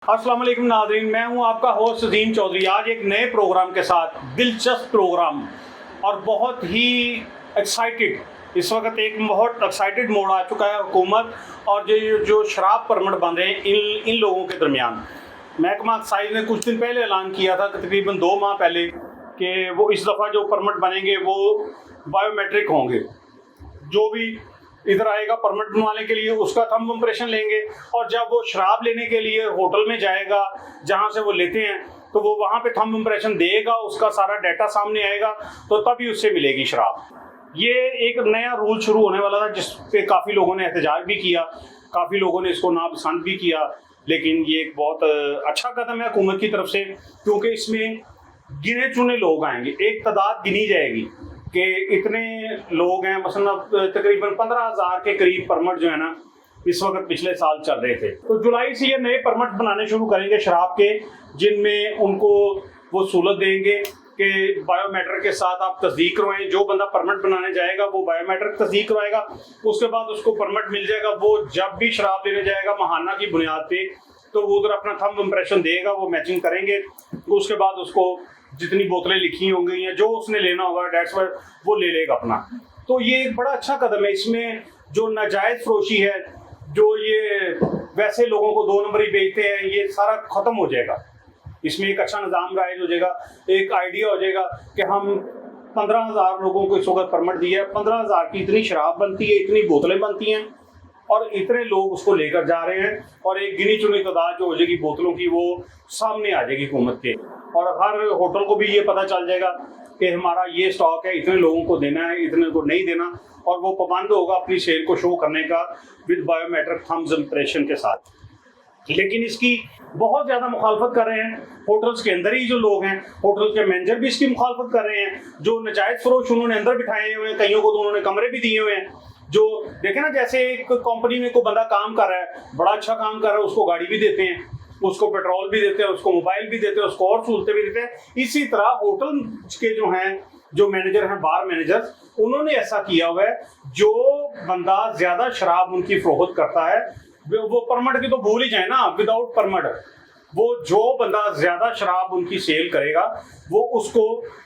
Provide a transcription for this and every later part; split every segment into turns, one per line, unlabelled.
अस्सलाम वालेकुम नाज़रीन, मैं हूं आपका होस्ट अजीम चौधरी। आज एक नए प्रोग्राम के साथ, दिलचस्प प्रोग्राम और बहुत ही एक्साइटेड। इस वक्त एक बहुत एक्साइटेड मोड आ चुका है हुकूमत और जो शराब परमिट बन रहे हैं इन लोगों के दरमियान। महकमा एक्साइज ने कुछ दिन पहले ऐलान किया था, तकरीबन 2 माह पहले, कि वो इस दफ़ा जो परमिट बनेंगे वो बायोमेट्रिक होंगे। जो भी इधर आएगा परमिट बनवाने के लिए उसका थंब इम्प्रेशन लेंगे, और जब वो शराब लेने के लिए होटल में जाएगा जहाँ से वो लेते हैं तो वो वहाँ पे थंब इम्प्रेशन देगा, उसका सारा डाटा सामने आएगा, तो तभी उससे मिलेगी शराब। ये एक नया रूल शुरू होने वाला था जिस पे काफ़ी लोगों ने एहतजाज भी किया, काफ़ी लोगों ने इसको नापसंद भी किया, लेकिन ये एक बहुत अच्छा कदम है हुकूमत की तरफ से, क्योंकि इसमें गिने चुने लोग आएंगे, एक तादाद गिनी जाएगी कि इतने लोग हैं। मसलन तकरीबन 15,000 के करीब परमिट जो है ना इस वक्त पिछले साल चल रहे थे। तो जुलाई से ये नए परमिट बनाने शुरू करेंगे शराब के, जिनमें उनको वो सहूलत देंगे कि बायोमेट्रिक के साथ आप तस्दीक करवाएं। जो बंदा परमिट बनाने जाएगा वो बायोमेट्रिक तस्दीक करवाएगा, उसके बाद उसको परमिट मिल जाएगा। वो जब भी शराब लेने जाएगा माहाना की बुनियाद पे, तो वो उधर अपना थंब इम्प्रेशन देगा, वो मैचिंग करेंगे, उसके बाद उसको जितनी बोतलें लिखी होंगी या जो उसने लेना होगा डेट्स पर वो ले लेगा अपना। तो ये एक बड़ा अच्छा कदम है। इसमें जो नाजायज़ फरोशी है, जो ये वैसे लोगों को 2 नंबर ही बेचते हैं, ये सारा ख़त्म हो जाएगा। इसमें एक अच्छा निज़ाम राइज हो जाएगा, एक आइडिया हो जाएगा कि हम 15,000 लोगों को इस वक्त परमिट दिया है, 15,000 की इतनी शराब बनती है, इतनी बोतलें बनती हैं और इतने लोग उसको लेकर जा रहे हैं, और एक गिनी चुनी तादाद जो हो जाएगी बोतलों की वो सामने आ जाएगी हुकूमत के, और हर होटल को भी ये पता चल जाएगा कि हमारा ये स्टॉक है, इतने लोगों को देना है, इतने को नहीं देना, और वो पाबंद होगा अपनी सेल को शो करने का विद बायोमेट्रिक थंब इम्प्रेशन के साथ। लेकिन इसकी बहुत ज़्यादा मुखालफत कर रहे हैं होटल्स के अंदर ही जो लोग हैं, होटल के मैनेजर भी इसकी मुखालफत कर रहे हैं। जो नाजायज़ फरोश उन्होंने अंदर बिठाए हुए हैं, कईयों को तो उन्होंने कमरे भी दिए हुए हैं। जो देखे ना, जैसे एक कंपनी में कोई बंदा काम कर रहा है, बड़ा अच्छा काम कर रहा है, उसको गाड़ी भी देते हैं, उसको पेट्रोल भी देते हैं, उसको मोबाइल भी देते हैं, उसको और सहूलतें भी देते हैं। इसी तरह होटल के जो हैं, जो मैनेजर हैं, बार मैनेजर, उन्होंने ऐसा किया हुआ है। जो बंदा ज्यादा शराब उनकी फरोख्त करता है वो परमिट की तो भूल ही जाए ना, विदाउट परमिट वो जो बंदा ज्यादा शराब उनकी सेल करेगा वो उसको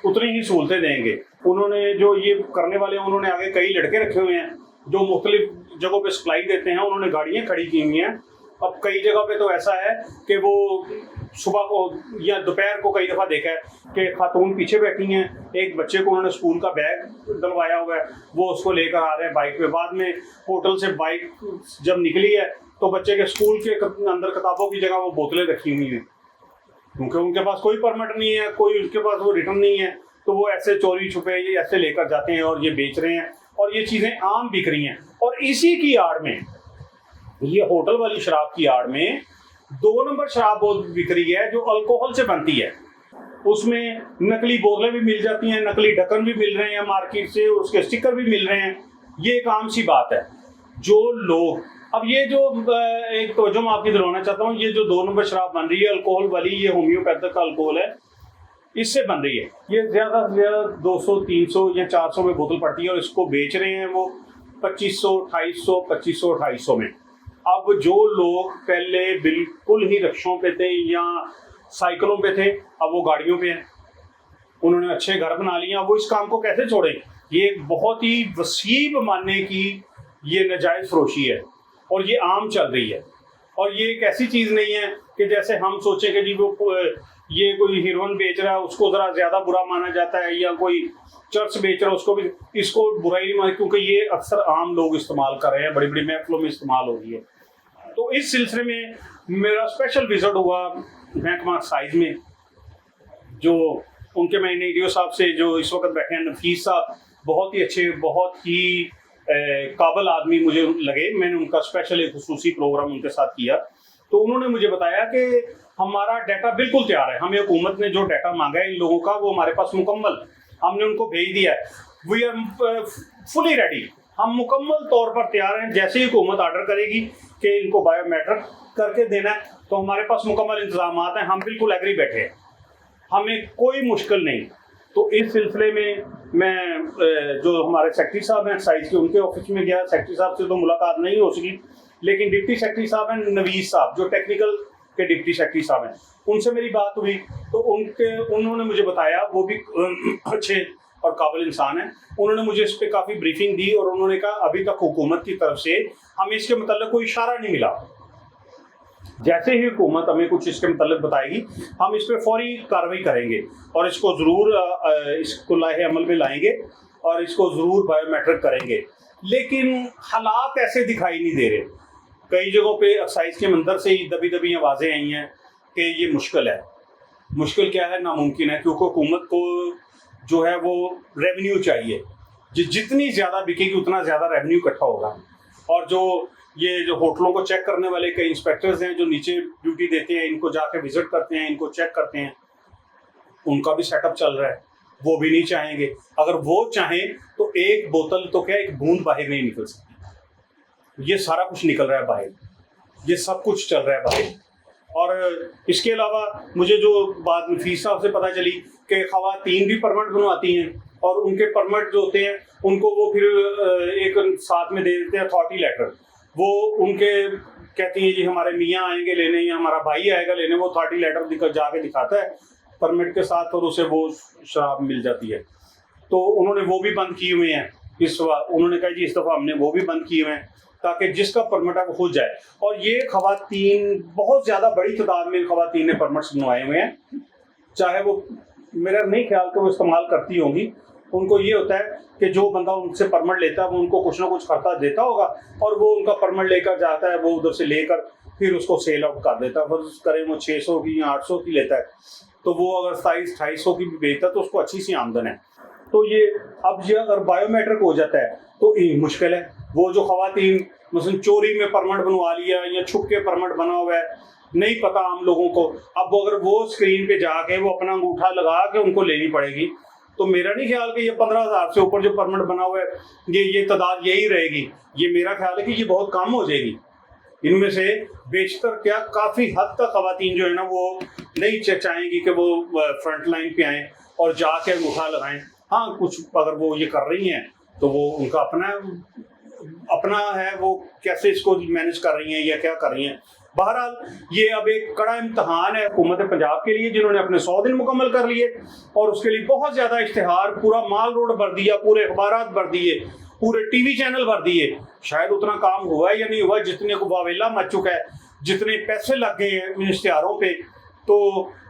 उतनी ही सहूलतें देंगे। उन्होंने जो ये करने वाले हैं, उन्होंने आगे कई लड़के रखे हुए हैं जो मुख्तलिफ जगहों पे सप्लाई देते हैं। उन्होंने गाड़ियाँ खड़ी की हुई हैं। अब कई जगह पे तो ऐसा है कि वो सुबह को या दोपहर को कई दफ़ा देखा है कि खातून पीछे बैठी हैं, एक बच्चे को उन्होंने स्कूल का बैग डलवाया हुआ है, वो उसको लेकर आ रहे हैं बाइक पे। बाद में होटल से बाइक जब निकली है तो बच्चे के स्कूल के अंदर किताबों की जगह वो बोतलें रखी हुई हैं, क्योंकि उनके पास कोई परमिट नहीं है, कोई उनके पास वो रिटर्न नहीं है, तो वो ऐसे चोरी छुपे ये ऐसे लेकर जाते हैं और ये बेच रहे हैं, और ये चीज़ें आम बिक रही हैं। और इसी की आड़ में, ये होटल वाली शराब की आड़ में 2 नंबर शराब बहुत बिक रही है जो अल्कोहल से बनती है। उसमें नकली बोतलें भी मिल जाती हैं, नकली ढक्कन भी मिल रहे हैं मार्केट से, उसके स्टिकर भी मिल रहे हैं। ये एक आम सी बात है। जो लोग अब ये जो एक तवज्जो मैं आपकी दिलवाना चाहता हूँ, ये जो 2 नंबर शराब बन रही है अल्कोहल वाली, ये होम्योपैथिक का अल्कोहल है, इससे बन रही है। ये ज़्यादा से ज़्यादा 200, 300 या 400 में बोतल पड़ती है, और इसको बेच रहे हैं वो 2500, 250, 2500, 250 में। अब जो लोग पहले बिल्कुल ही रिक्शों पे थे या साइकिलों पे थे, अब वो गाड़ियों पे हैं, उन्होंने अच्छे घर बना लिए, अब वो इस काम को कैसे छोड़ें? ये एक बहुत ही वसी पैमाने की ये नाजायज़ फरोशी है और ये आम चल रही है। और ये एक ऐसी चीज़ नहीं है कि जैसे हम सोचें कि जी वो ये कोई हीरोइन बेच रहा है उसको ज़रा ज़्यादा बुरा माना जाता है, या कोई चर्च बेच रहा है उसको भी इसको बुराई नहीं माना, क्योंकि ये अक्सर आम लोग इस्तेमाल कर रहे हैं, बड़ी बड़ी महफिलों में इस्तेमाल हो रही है। तो इस सिलसिले में मेरा स्पेशल विजिट हुआ महकमा एक्साइज में, जो उनके मैंने ईडीओ साहब से जो इस वक्त बैठे हैं, नफीस साहब, बहुत ही अच्छे, बहुत ही काबिल आदमी मुझे लगे। मैंने उनका स्पेशल एक खुसूसी प्रोग्राम उनके साथ किया, तो उन्होंने मुझे बताया कि हमारा डाटा बिल्कुल तैयार है, हमें हुकूमत ने जो डाटा मांगा है इन लोगों का वो हमारे पास मुकम्मल हमने उनको भेज दिया है। वी आर फुली रेडी, हम मुकम्मल तौर पर तैयार हैं। जैसे ही हुकूमत आर्डर करेगी कि इनको बायोमेट्रिक करके देना है तो हमारे पास मुकम्मल इंतजाम हैं, हम बिल्कुल एग्री बैठे हैं, हमें कोई मुश्किल नहीं। तो इस सिलसिले में मैं जो हमारे सेक्रेटरी साहब हैं एक्साइज के, उनके ऑफिस में गया। सेक्रेटरी साहब से तो मुलाकात नहीं हो सकी, लेकिन डिप्टी सेक्रेटरी साहब हैं नवीस साहब, जो टेक्निकल के डिप्टी सेक्रेटरी साहब हैं, उनसे मेरी बात हुई तो उन्होंने मुझे बताया, वो भी अच्छे और काबिल इंसान है, उन्होंने मुझे इस पर काफ़ी ब्रीफिंग दी और उन्होंने कहा अभी तक हुकूमत की तरफ से हमें इसके मतलब कोई इशारा नहीं मिला। जैसे ही हुकूमत हमें कुछ इसके मतलब बताएगी हम इस पर फौरी कार्रवाई करेंगे और इसको ज़रूर इसको लाहे अमल में लाएंगे और इसको ज़रूर बायोमेट्रिक करेंगे। लेकिन हालात ऐसे दिखाई नहीं दे रहे। कई जगहों पे एक्साइज के मंदिर से ही दबी दबी आवाज़ें आई हैं कि ये मुश्किल है। मुश्किल क्या है, नामुमकिन है, क्योंकि हुकूमत को जो है वो रेवेन्यू चाहिए, जितनी ज़्यादा बिकेगी उतना ज़्यादा रेवेन्यू इकट्ठा होगा। और जो होटलों को चेक करने वाले कई इंस्पेक्टर्स हैं जो नीचे ड्यूटी देते हैं, इनको जाके विजिट करते हैं, इनको चेक करते हैं, उनका भी सेटअप चल रहा है, वो भी नहीं चाहेंगे। अगर वो चाहें तो एक बोतल तो क्या, एक बूंद बाहर नहीं निकल सकती। ये सारा कुछ निकल रहा है बाहर, ये सब कुछ चल रहा है बाहर। और इसके अलावा मुझे जो बात फीस साहब से पता चली कि ख़वातीन भी परमिट बनवाती हैं और उनके परमिट जो होते हैं उनको वो फिर एक साथ में दे देते हैं अथॉरिटी लेटर। वो उनके कहती हैं जी हमारे मियाँ आएंगे लेने या हमारा भाई आएगा लेने, वो अथॉरिटी लेटर जाके दिखाता है परमिट के साथ और उसे वो शराब मिल जाती है। तो उन्होंने वो भी बंद किए हुए हैं इस बार। उन्होंने कहा जी इस दफ़ा हमने वो भी बंद किए हुए हैं ताकि जिसका परमिट है वो हो जाए। और ये ख़वातीन बहुत ज़्यादा बड़ी तादाद में ख़वातीन ने परमिट्स बनवाए हुए हैं, चाहे वो मेरा नहीं ख्याल कि वो इस्तेमाल करती होंगी। उनको ये होता है कि जो बंदा उनसे परमिट लेता है वो उनको कुछ ना कुछ खर्चा देता होगा और वो उनका परमिट लेकर जाता है, वो उधर से लेकर फिर उसको सेल आउट कर देता है। फर्ज करें वो 600 की या 800 की लेता है तो वो अगर 2700-2800 की भी बेचता है तो उसको अच्छी सी आमदन है। तो ये अब ये अगर बायोमेट्रिक हो जाता है तो ये मुश्किल है। वो जो ख़वातीन मसलन चोरी में परमिट बनवा लिया या छुप के परमिट बना हुआ है, नहीं पता आम लोगों को, अब अगर वो स्क्रीन पे जाके वो अपना अंगूठा लगा के उनको लेनी पड़ेगी तो मेरा नहीं ख्याल कि ये 15,000 से ऊपर जो परमिट बना हुआ है ये तादाद यही रहेगी। ये मेरा ख्याल है कि ये बहुत कम हो जाएगी। इनमें से बेशतर क्या काफ़ी हद तक ख़वातीन जो है ना वो नहीं चाहेंगी कि वो फ्रंट लाइन पे आएँ और जाके अंगूठा लगाएं। हाँ, कुछ अगर वो ये कर रही हैं तो वो उनका अपना है, वो कैसे इसको मैनेज कर रही हैं या क्या कर रही हैं। बहरहाल ये अब एक कड़ा इम्तहान है हुकूमत पंजाब के लिए, जिन्होंने अपने 100 दिन मुकम्मल कर लिए और उसके लिए बहुत ज़्यादा इश्तिहार, पूरा माल रोड भर दिया, पूरे अखबारात भर दिए, पूरे टीवी चैनल भर दिए। शायद उतना काम हुआ है या नहीं हुआ, जितने को वावेला मच चुका है, जितने पैसे लग गए हैं इन इश्तिहारों पे। तो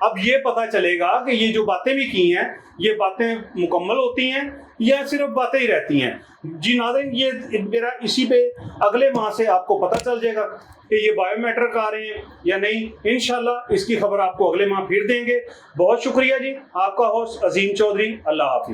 अब ये पता चलेगा कि ये जो बातें भी की हैं ये बातें मुकम्मल होती हैं या सिर्फ बातें ही रहती हैं। जी नाज़रीन, ये मेरा इसी पे अगले माह से आपको पता चल जाएगा कि ये बायोमेट्रिक आ रहे हैं या नहीं। इंशाल्लाह इसकी खबर आपको अगले माह फिर देंगे। बहुत शुक्रिया जी, आपका होस्ट अजीम चौधरी। अल्लाह हाफिज़।